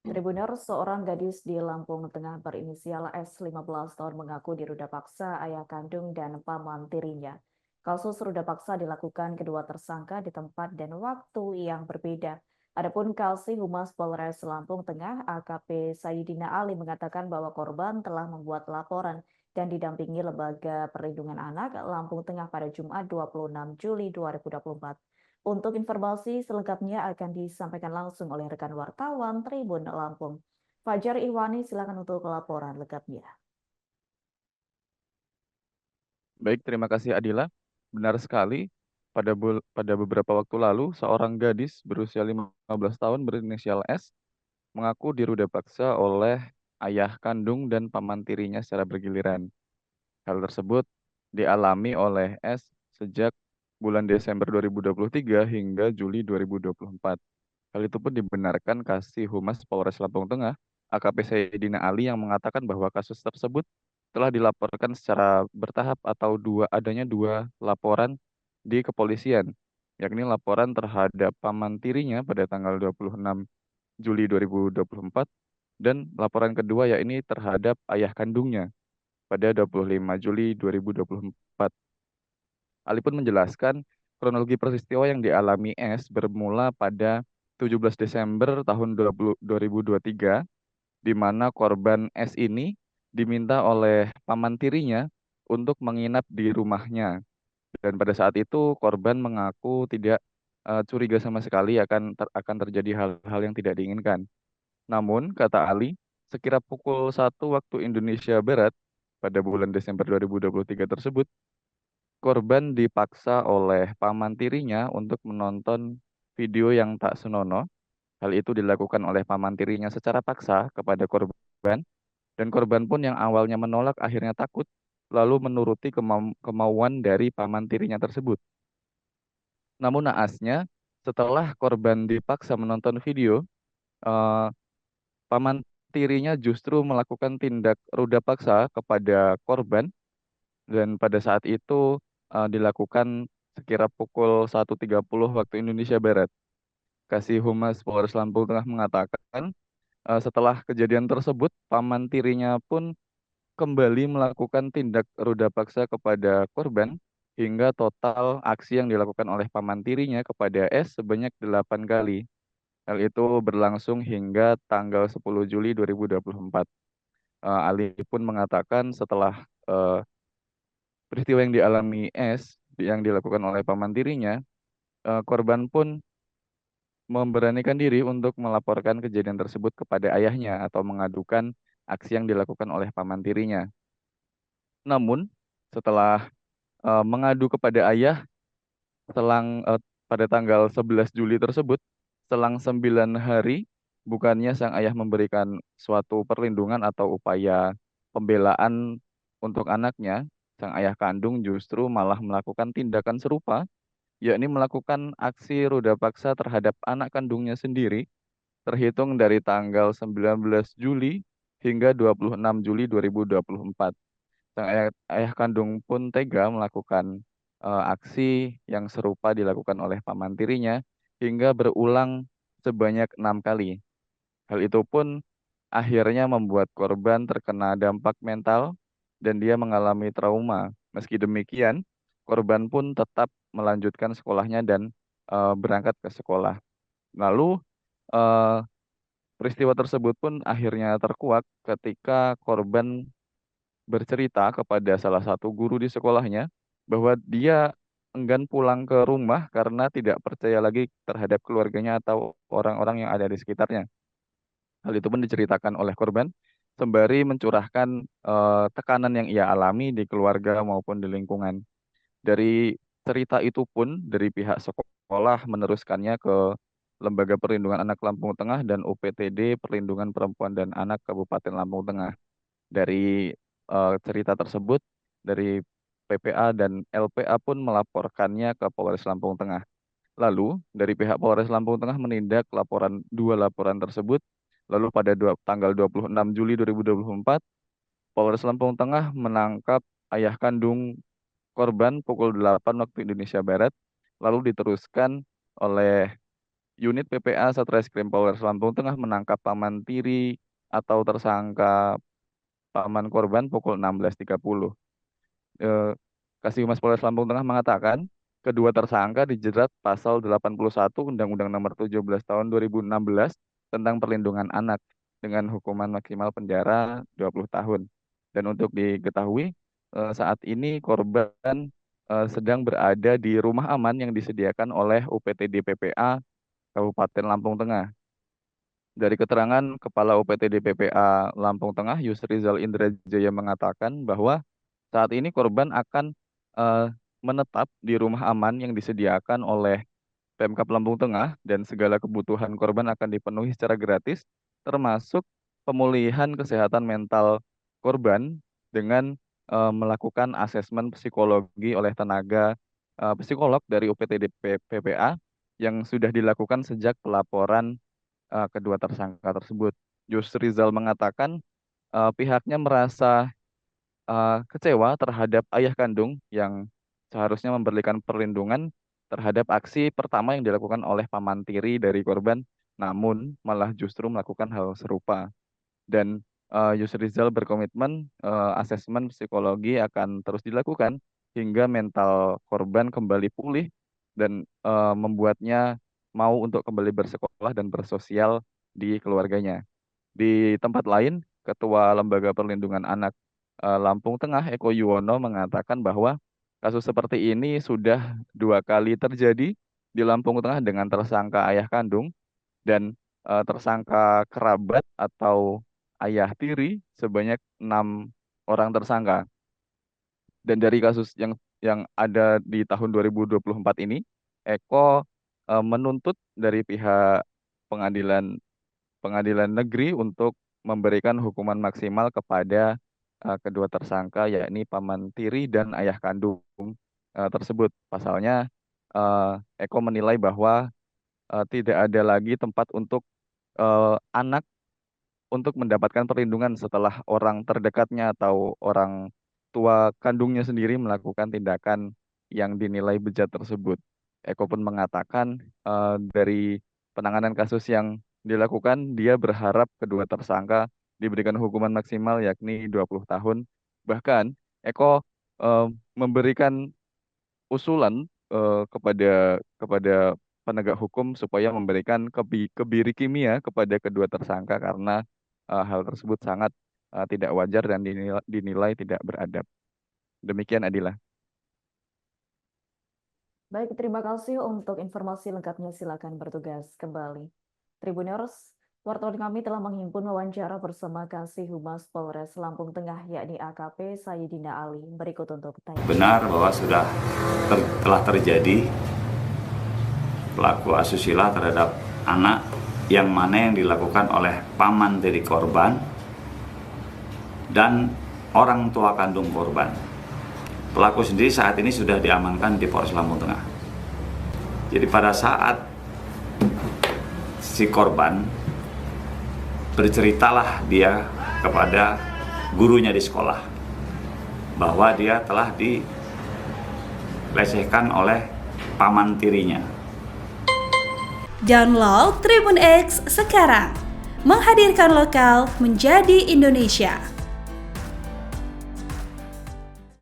Tribuners, seorang gadis di Lampung Tengah berinisial S 15 tahun mengaku diruda paksa ayah kandung dan paman tirinya. Kasus ruda paksa dilakukan kedua tersangka di tempat dan waktu yang berbeda. Adapun Kasih Humas Polres Lampung Tengah AKP Saidina Ali mengatakan bahwa korban telah membuat laporan dan didampingi Lembaga Perlindungan Anak Lampung Tengah pada Jumat 26 Juli 2024. Untuk informasi selengkapnya akan disampaikan langsung oleh rekan wartawan Tribun Lampung. Fajar Iwani, silakan untuk laporan lengkapnya. Baik, terima kasih Adila. Benar sekali, pada beberapa waktu lalu, seorang gadis berusia 15 tahun berinisial S mengaku diruda paksa oleh ayah kandung dan paman tirinya secara bergiliran. Hal tersebut dialami oleh S sejak bulan Desember 2023 hingga Juli 2024. Hal itu pun dibenarkan Kasih Humas Polres Lampung Tengah, AKP Saidina Ali yang mengatakan bahwa kasus tersebut telah dilaporkan secara bertahap atau adanya dua laporan di kepolisian, yakni laporan terhadap paman tirinya pada tanggal 26 Juli 2024 dan laporan kedua yakni terhadap ayah kandungnya pada 25 Juli 2024. Ali pun menjelaskan kronologi peristiwa yang dialami S bermula pada 17 Desember tahun 2023, di mana korban S ini diminta oleh paman tirinya untuk menginap di rumahnya. Dan pada saat itu korban mengaku tidak curiga sama sekali akan terjadi hal-hal yang tidak diinginkan. Namun, kata Ali, sekira pukul 1 waktu Indonesia Barat pada bulan Desember 2023 tersebut, korban dipaksa oleh paman tirinya untuk menonton video yang tak senonoh. Hal itu dilakukan oleh paman tirinya secara paksa kepada korban, dan korban pun yang awalnya menolak akhirnya takut, lalu menuruti kemauan dari paman tirinya tersebut. Namun naasnya, setelah korban dipaksa menonton video, eh, paman tirinya justru melakukan tindak ruda paksa kepada korban, dan pada saat itu dilakukan sekira pukul 1.30 waktu Indonesia Barat. Kasih Humas Polres Lampung Tengah mengatakan setelah kejadian tersebut, paman tirinya pun kembali melakukan tindak ruda paksa kepada korban hingga total aksi yang dilakukan oleh paman tirinya kepada S sebanyak 8 kali. Hal itu berlangsung hingga tanggal 10 Juli 2024. Ali pun mengatakan setelah peristiwa yang dialami S yang dilakukan oleh paman tirinya, korban pun memberanikan diri untuk melaporkan kejadian tersebut kepada ayahnya atau mengadukan aksi yang dilakukan oleh paman tirinya. Namun, setelah mengadu kepada ayah pada tanggal 11 Juli tersebut, selang 9 hari, bukannya sang ayah memberikan suatu perlindungan atau upaya pembelaan untuk anaknya, sang ayah kandung justru malah melakukan tindakan serupa, yakni melakukan aksi ruda paksa terhadap anak kandungnya sendiri, terhitung dari tanggal 19 Juli hingga 26 Juli 2024. Sang ayah kandung pun tega melakukan aksi yang serupa dilakukan oleh paman tirinya hingga berulang sebanyak 6 kali. Hal itu pun akhirnya membuat korban terkena dampak mental dan dia mengalami trauma. Meski demikian, korban pun tetap melanjutkan sekolahnya dan berangkat ke sekolah. Lalu eh, peristiwa tersebut pun akhirnya terkuak ketika korban bercerita kepada salah satu guru di sekolahnya bahwa dia enggan pulang ke rumah karena tidak percaya lagi terhadap keluarganya atau orang-orang yang ada di sekitarnya. Hal itu pun diceritakan oleh korban sembari mencurahkan tekanan yang ia alami di keluarga maupun di lingkungan. Dari cerita itu pun dari pihak sekolah meneruskannya ke Lembaga Perlindungan Anak Lampung Tengah dan UPTD Perlindungan Perempuan dan Anak Kabupaten Lampung Tengah. Dari cerita tersebut, dari PPA dan LPA pun melaporkannya ke Polres Lampung Tengah. Lalu, dari pihak Polres Lampung Tengah menindak dua laporan tersebut. Lalu pada tanggal 26 Juli 2024, Polres Lampung Tengah menangkap ayah kandung korban pukul 8 waktu Indonesia Barat, lalu diteruskan oleh unit PPA Satreskrim Polres Lampung Tengah menangkap paman tiri atau tersangka paman korban pukul 16.30. Kasih Humas Polres Lampung Tengah mengatakan kedua tersangka dijerat pasal 81 Undang-Undang Nomor 17 Tahun 2016 tentang perlindungan anak dengan hukuman maksimal penjara 20 tahun. Dan untuk diketahui saat ini korban sedang berada di rumah aman yang disediakan oleh UPTD PPA Kabupaten Lampung Tengah. Dari keterangan Kepala UPTD PPA Lampung Tengah, Yusrizal Indrajaya mengatakan bahwa saat ini korban akan menetap di rumah aman yang disediakan oleh Pemkab Lampung Tengah dan segala kebutuhan korban akan dipenuhi secara gratis, termasuk pemulihan kesehatan mental korban dengan melakukan asesmen psikologi oleh tenaga psikolog dari UPTD PPA yang sudah dilakukan sejak pelaporan kedua tersangka tersebut. Yusrizal mengatakan pihaknya merasa kecewa terhadap ayah kandung yang seharusnya memberikan perlindungan terhadap aksi pertama yang dilakukan oleh paman tiri dari korban, namun malah justru melakukan hal serupa. Dan Yusrizal berkomitmen asesmen psikologi akan terus dilakukan hingga mental korban kembali pulih dan membuatnya mau untuk kembali bersekolah dan bersosial di keluarganya. Di tempat lain, Ketua Lembaga Perlindungan Anak Lampung Tengah, Eko Yuwono, mengatakan bahwa kasus seperti ini sudah 2 kali terjadi di Lampung Tengah dengan tersangka ayah kandung dan tersangka kerabat atau ayah tiri sebanyak 6 orang tersangka. Dan dari kasus yang ada di tahun 2024 ini, Eko menuntut dari pihak pengadilan negeri untuk memberikan hukuman maksimal kepada kedua tersangka, yakni paman tiri dan ayah kandung tersebut. Pasalnya, Eko menilai bahwa tidak ada lagi tempat untuk anak untuk mendapatkan perlindungan setelah orang terdekatnya atau orang tua kandungnya sendiri melakukan tindakan yang dinilai bejat tersebut. Eko pun mengatakan dari penanganan kasus yang dilakukan, dia berharap kedua tersangka diberikan hukuman maksimal yakni 20 tahun. Bahkan Eko memberikan usulan kepada penegak hukum supaya memberikan kebiri kimia kepada kedua tersangka karena hal tersebut sangat tidak wajar dan dinilai tidak beradab. Demikian, Adila. Baik, terima kasih untuk informasi lengkapnya. Silakan bertugas kembali. Tribuners, wartawan kami telah menghimpun wawancara bersama Kasih Humas Polres Lampung Tengah, yakni AKP Sayyidina Ali. Berikut untuk tanya. Benar bahwa telah terjadi pelaku asusila terhadap anak yang mana yang dilakukan oleh paman dari korban dan orang tua kandung korban. Pelaku sendiri saat ini sudah diamankan di Polres Lampung Tengah. Jadi pada saat si korban berceritalah dia kepada gurunya di sekolah bahwa dia telah dilecehkan oleh paman tirinya. Download Tribun X sekarang, menghadirkan lokal menjadi Indonesia.